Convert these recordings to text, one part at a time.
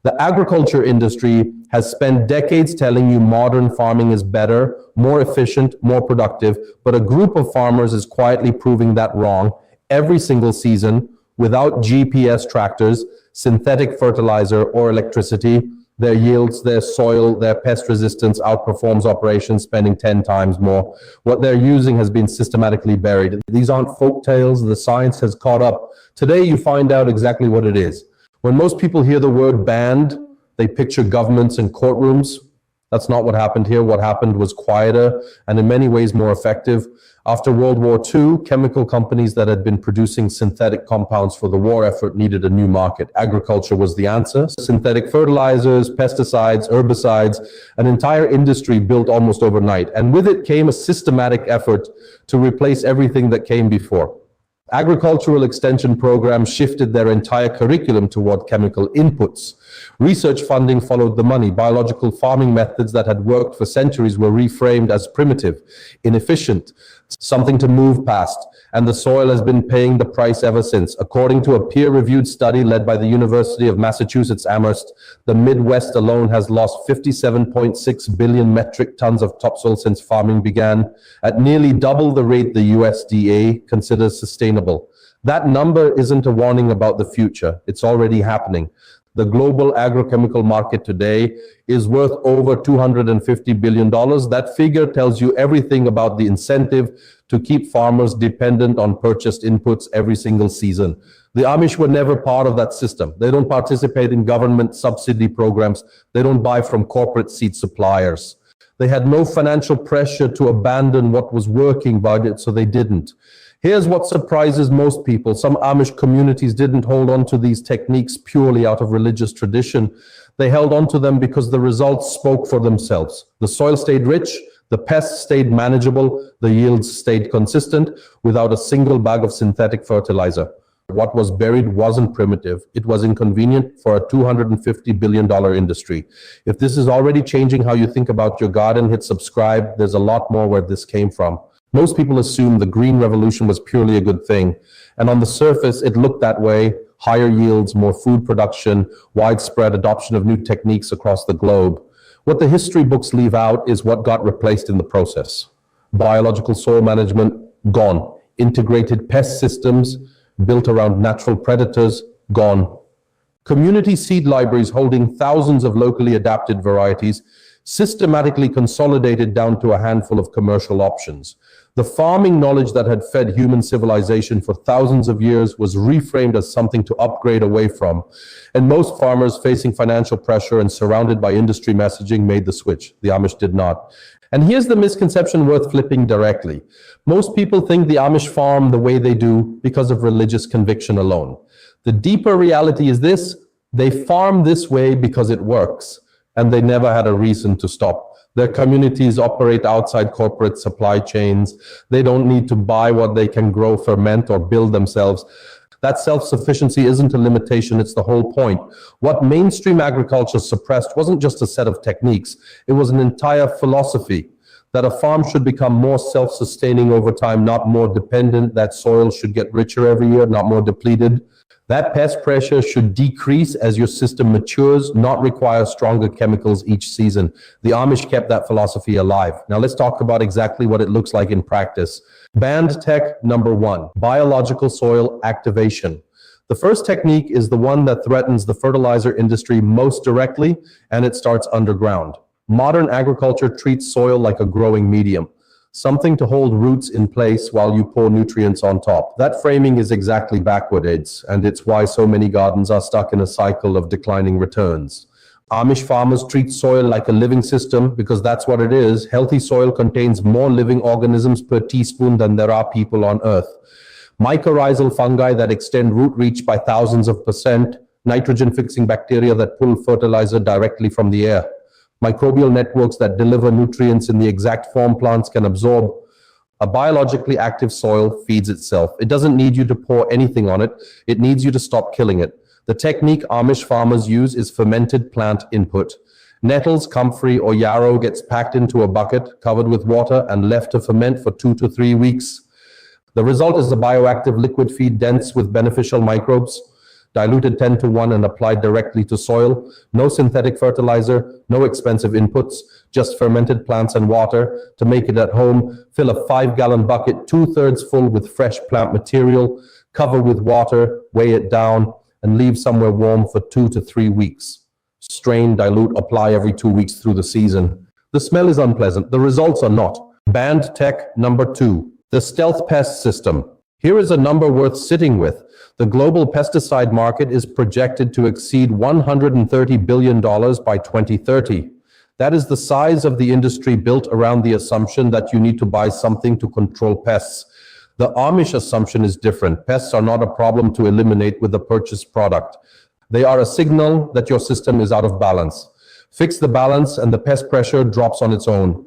The agriculture industry has spent decades telling you modern farming is better, more efficient, more productive, but a group of farmers is quietly proving that wrong every single season without GPS tractors, synthetic fertilizer, or electricity. Their yields, their soil, their pest resistance outperforms operations spending 10 times more. What they're using has been systematically buried. These aren't folk tales. The science has caught up. Today, you find out exactly what it is. When most people hear the word banned, they picture governments and courtrooms. That's not what happened here. What happened was quieter and in many ways more effective. After World War II, chemical companies that had been producing synthetic compounds for the war effort needed a new market. Agriculture was the answer. Synthetic fertilizers, pesticides, herbicides, an entire industry built almost overnight. And with it came a systematic effort to replace everything that came before. Agricultural extension programs shifted their entire curriculum toward chemical inputs. Research funding followed the money. Biological farming methods that had worked for centuries were reframed as primitive, inefficient, something to move past, and the soil has been paying the price ever since. According to a peer-reviewed study led by the University of Massachusetts Amherst, the Midwest alone has lost 57.6 billion metric tons of topsoil since farming began, at nearly double the rate the USDA considers sustainable. That number isn't a warning about the future. It's already happening. The global agrochemical market today is worth over $250 billion. That figure tells you everything about the incentive to keep farmers dependent on purchased inputs every single season. The Amish were never part of that system. They don't participate in government subsidy programs. They don't buy from corporate seed suppliers. They had no financial pressure to abandon what was working, so they didn't. Here's what surprises most people. Some Amish communities didn't hold on to these techniques purely out of religious tradition. They held on to them because the results spoke for themselves. The soil stayed rich, the pests stayed manageable, the yields stayed consistent without a single bag of synthetic fertilizer. What was buried wasn't primitive. It was inconvenient for a $250 billion industry. If this is already changing how you think about your garden, hit subscribe. There's a lot more where this came from. Most people assume the green revolution was purely a good thing. And on the surface, it looked that way. Higher yields, more food production, widespread adoption of new techniques across the globe. What the history books leave out is what got replaced in the process. Biological soil management, gone. Integrated pest systems built around natural predators, gone. Community seed libraries holding thousands of locally adapted varieties, systematically consolidated down to a handful of commercial options. The farming knowledge that had fed human civilization for thousands of years was reframed as something to upgrade away from. And most farmers facing financial pressure and surrounded by industry messaging made the switch. The Amish did not. And here's the misconception worth flipping directly. Most people think the Amish farm the way they do because of religious conviction alone. The deeper reality is this: they farm this way because it works, and they never had a reason to stop. Their communities operate outside corporate supply chains. They don't need to buy what they can grow, ferment, or build themselves. That self-sufficiency isn't a limitation, it's the whole point. What mainstream agriculture suppressed wasn't just a set of techniques, it was an entire philosophy. That a farm should become more self-sustaining over time, not more dependent. That soil should get richer every year, not more depleted. That pest pressure should decrease as your system matures, not require stronger chemicals each season. The Amish kept that philosophy alive. Now let's talk about exactly what it looks like in practice. Banned tech number 1, biological soil activation. The first technique is the one that threatens the fertilizer industry most directly, and it starts underground. Modern agriculture treats soil like a growing medium, something to hold roots in place while you pour nutrients on top. That framing is exactly backwards, and it's why so many gardens are stuck in a cycle of declining returns. Amish farmers treat soil like a living system because that's what it is. Healthy soil contains more living organisms per teaspoon than there are people on Earth. Mycorrhizal fungi that extend root reach by thousands of percent, nitrogen-fixing bacteria that pull fertilizer directly from the air, microbial networks that deliver nutrients in the exact form plants can absorb. A biologically active soil feeds itself. It doesn't need you to pour anything on it. It needs you to stop killing it. The technique Amish farmers use is fermented plant input. Nettles, comfrey, or yarrow gets packed into a bucket, covered with water, and left to ferment for 2 to 3 weeks. The result is a bioactive liquid feed dense with beneficial microbes. diluted 10:1 and applied directly to soil. No synthetic fertilizer, no expensive inputs, just fermented plants and water. To make it at home, fill a 5-gallon bucket 2/3 full with fresh plant material, cover with water, weigh it down, and leave somewhere warm for 2 to 3 weeks. Strain, dilute, apply every 2 weeks through the season. The smell is unpleasant. The results are not. Banned tech number 2, the stealth pest system. Here is a number worth sitting with. The global pesticide market is projected to exceed $130 billion by 2030. That is the size of the industry built around the assumption that you need to buy something to control pests. The Amish assumption is different. Pests are not a problem to eliminate with the purchased product. They are a signal that your system is out of balance. Fix the balance and the pest pressure drops on its own.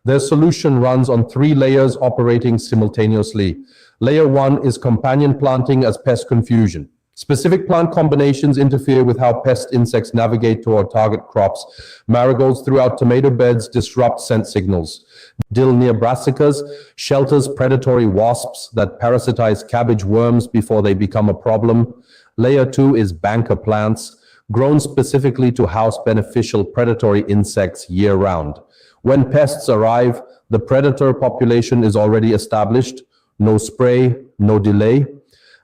Their solution runs on 3 layers operating simultaneously. Layer 1 is companion planting as pest confusion. Specific plant combinations interfere with how pest insects navigate to our target crops. Marigolds throughout tomato beds disrupt scent signals. Dill near brassicas shelters predatory wasps that parasitize cabbage worms before they become a problem. Layer 2 is banker plants, grown specifically to house beneficial predatory insects year-round. When pests arrive, the predator population is already established. No spray, no delay.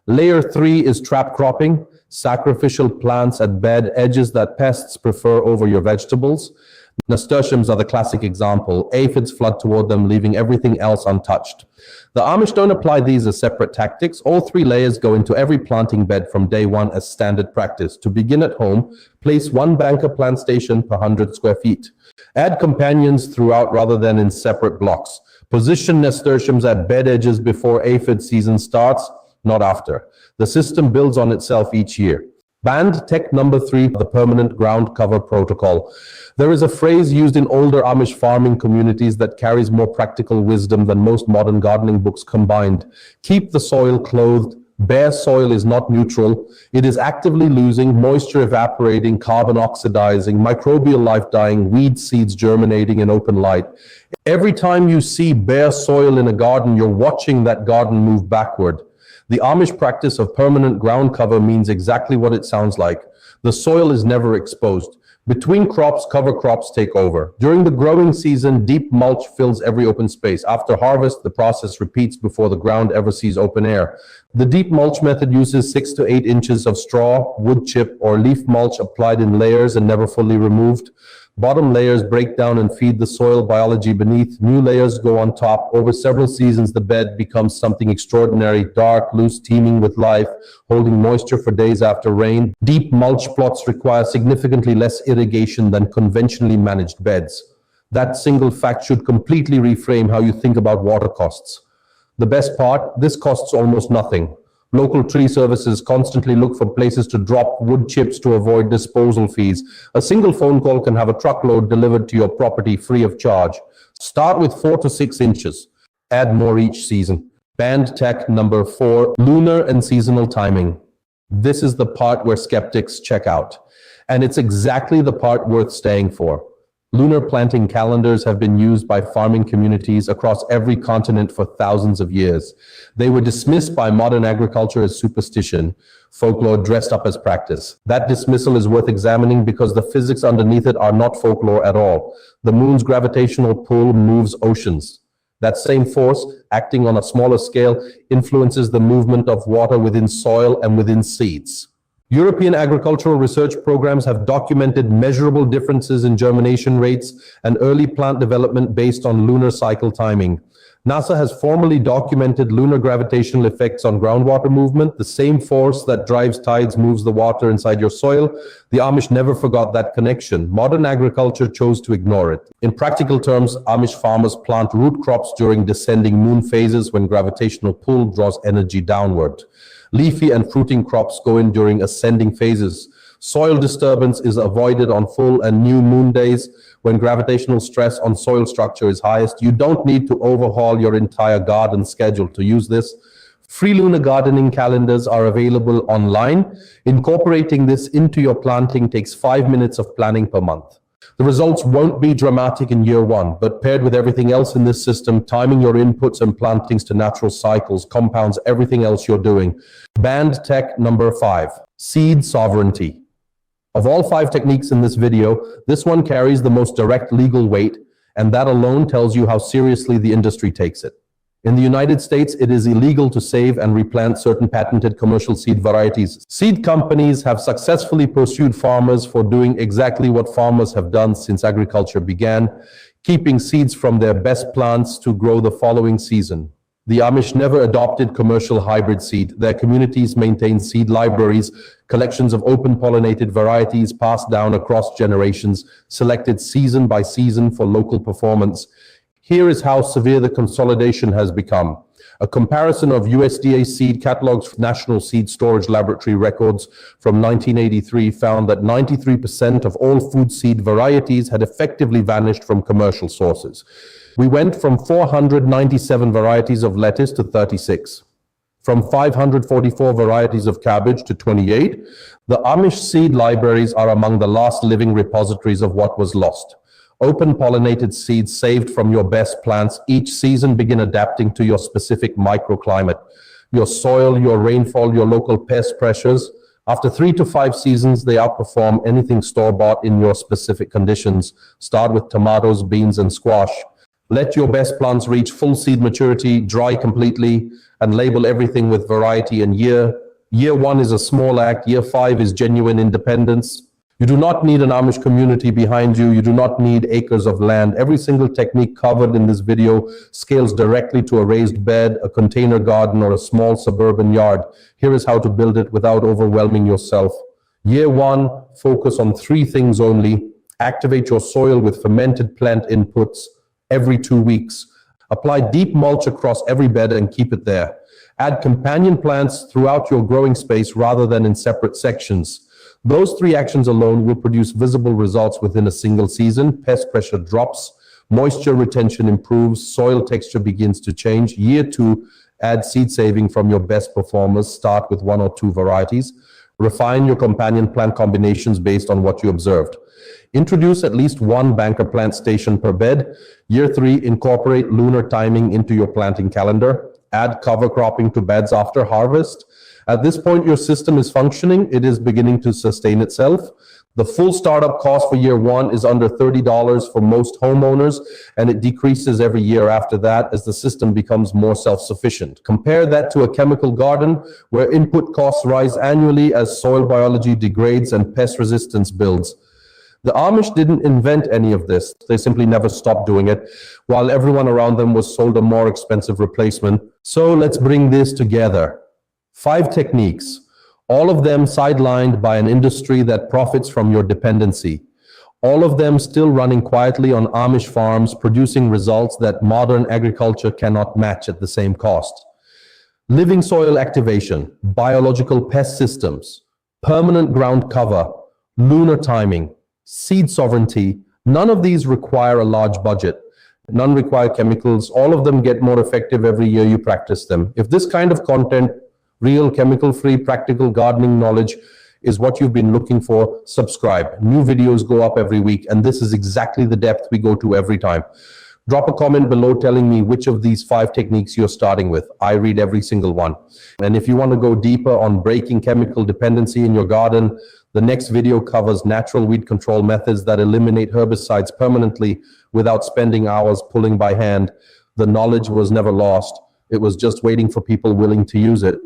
Layer 3 is trap cropping, sacrificial plants at bed edges that pests prefer over your vegetables. Nasturtiums are the classic example. Aphids flood toward them, leaving everything else untouched. The Amish don't apply these as separate tactics. All 3 layers go into every planting bed from day 1 as standard practice. To begin at home, place 1 banker plant station per 100 square feet. Add companions throughout rather than in separate blocks. Position nasturtiums at bed edges before aphid season starts, not after. The system builds on itself each year. Banned tech number 3, the permanent ground cover protocol. There is a phrase used in older Amish farming communities that carries more practical wisdom than most modern gardening books combined. Keep the soil clothed. Bare soil is not neutral. It is actively losing, moisture evaporating, carbon oxidizing, microbial life dying, weed seeds germinating in open light. Every time you see bare soil in a garden, you're watching that garden move backward. The Amish practice of permanent ground cover means exactly what it sounds like. The soil is never exposed. Between crops, cover crops take over. During the growing season, deep mulch fills every open space. After harvest, the process repeats before the ground ever sees open air. The deep mulch method uses 6 to 8 inches of straw, wood chip, or leaf mulch applied in layers and never fully removed. Bottom layers break down and feed the soil biology beneath. New layers go on top. Over several seasons, the bed becomes something extraordinary, dark, loose, teeming with life, holding moisture for days after rain. Deep mulch plots require significantly less irrigation than conventionally managed beds. That single fact should completely reframe how you think about water costs. The best part, this costs almost nothing. Local tree services constantly look for places to drop wood chips to avoid disposal fees. A single phone call can have a truckload delivered to your property free of charge. Start with 4 to 6 inches. Add more each season. Banned tech number 4, lunar and seasonal timing. This is the part where skeptics check out. And it's exactly the part worth staying for. Lunar planting calendars have been used by farming communities across every continent for thousands of years. They were dismissed by modern agriculture as superstition, folklore dressed up as practice. That dismissal is worth examining because the physics underneath it are not folklore at all. The moon's gravitational pull moves oceans. That same force, acting on a smaller scale, influences the movement of water within soil and within seeds. European agricultural research programs have documented measurable differences in germination rates and early plant development based on lunar cycle timing. NASA has formally documented lunar gravitational effects on groundwater movement. The same force that drives tides moves the water inside your soil. The Amish never forgot that connection. Modern agriculture chose to ignore it. In practical terms, Amish farmers plant root crops during descending moon phases when gravitational pull draws energy downward. Leafy and fruiting crops go in during ascending phases. Soil disturbance is avoided on full and new moon days when gravitational stress on soil structure is highest. You don't need to overhaul your entire garden schedule to use this. Free lunar gardening calendars are available online. Incorporating this into your planting takes 5 minutes of planning per month. The results won't be dramatic in year 1, but paired with everything else in this system, timing your inputs and plantings to natural cycles compounds everything else you're doing. Banned tech number 5, Seed sovereignty. Of all 5 techniques in this video, this one carries the most direct legal weight, and that alone tells you how seriously the industry takes it. In the United States, it is illegal to save and replant certain patented commercial seed varieties. Seed companies have successfully pursued farmers for doing exactly what farmers have done since agriculture began, keeping seeds from their best plants to grow the following season. The Amish never adopted commercial hybrid seed. Their communities maintained seed libraries, collections of open-pollinated varieties passed down across generations, selected season by season for local performance. Here is how severe the consolidation has become. A comparison of USDA seed catalogs, National Seed Storage Laboratory records from 1983 found that 93% of all food seed varieties had effectively vanished from commercial sources. We went from 497 varieties of lettuce to 36. From 544 varieties of cabbage to 28. The Amish seed libraries are among the last living repositories of what was lost. Open-pollinated seeds saved from your best plants each season begin adapting to your specific microclimate, your soil, your rainfall, your local pest pressures. After 3 to 5 seasons, they outperform anything store-bought in your specific conditions. Start with tomatoes, beans, and squash. Let your best plants reach full seed maturity, dry completely, and label everything with variety and year. Year 1 is a small act. Year 5 is genuine independence. You do not need an Amish community behind you. You do not need acres of land. Every single technique covered in this video scales directly to a raised bed, a container garden, or a small suburban yard. Here is how to build it without overwhelming yourself. Year 1, focus on 3 things only. Activate your soil with fermented plant inputs every 2 weeks. Apply deep mulch across every bed and keep it there. Add companion plants throughout your growing space rather than in separate sections. Those 3 actions alone will produce visible results within a single season. Pest pressure drops, moisture retention improves, soil texture begins to change. Year 2, add seed saving from your best performers. Start with 1 or 2 varieties. Refine your companion plant combinations based on what you observed. Introduce at least 1 banker plant station per bed. Year 3, incorporate lunar timing into your planting calendar. Add cover cropping to beds after harvest. At this point, your system is functioning. It is beginning to sustain itself. The full startup cost for year 1 is under $30 for most homeowners, and it decreases every year after that as the system becomes more self-sufficient. Compare that to a chemical garden where input costs rise annually as soil biology degrades and pest resistance builds. The Amish didn't invent any of this. They simply never stopped doing it, while everyone around them was sold a more expensive replacement. So let's bring this together. 5 techniques, all of them sidelined by an industry that profits from your dependency. All of them still running quietly on Amish farms, producing results that modern agriculture cannot match at the same cost. Living soil activation, biological pest systems, permanent ground cover, lunar timing, seed sovereignty. None of these require a large budget. None require chemicals. All of them get more effective every year you practice them. If this kind of content, real chemical-free practical gardening knowledge, is what you've been looking for, subscribe. New videos go up every week, and this is exactly the depth we go to every time. Drop a comment below telling me which of these 5 techniques you're starting with. I read every single one. And if you want to go deeper on breaking chemical dependency in your garden, the next video covers natural weed control methods that eliminate herbicides permanently without spending hours pulling by hand. The knowledge was never lost. It was just waiting for people willing to use it.